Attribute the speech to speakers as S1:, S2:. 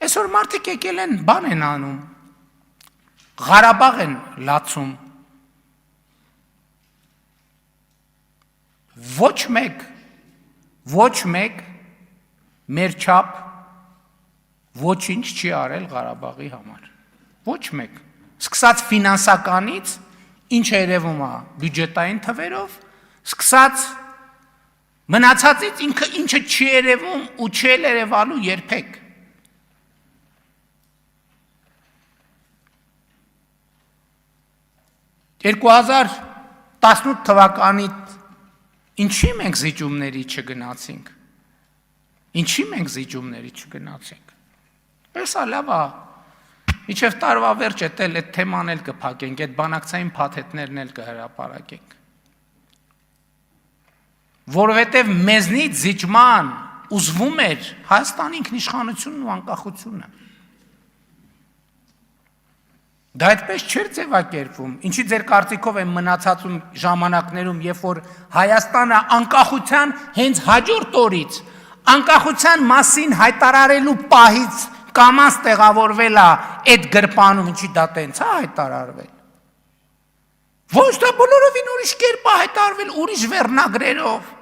S1: Այսօր մարդիկ եկել են բան են անում, Ղարաբաղ են լացում, ոչ մեկ մեր չափ ոչինչ չի արել Ղարաբաղի համար, ոչ մեկ, սկսած ֆինանսականից, ինչ է երևում է բյուջետային թվերով, սկսած մնացածից ինչը չի երևում ու չի երևալու երբեք։ (2018 թվականից ինչի մենք զիջումների չգնացինք, Եսա լավ է, իչև տարվա վերջ էտել էտ թեման էլ կպակենք, էտ բանակցային փաթեթներն էլ կհրապարակենք, որովհետև մեզնից զիջման ուզվում էր Հայաստանի ինքնիշխանությունն ու անկախությունը։ Դա այդպես չէր ձևակերպվում, ինչի ձեր կարծիքով են մնացածում ժամանակներում, երբ որ Հայաստանը անկախության հենց հաջորդ օրից, անկախության մասին հայտարարելու պահից կամաց տեղավորվել է այդ գրպանում, ինչի դա տենց է հայտարարվել։ Ոչ դա բոլորովին ուրիշ կերպ է հայտարարվել, ուրիշ վերնագրերով։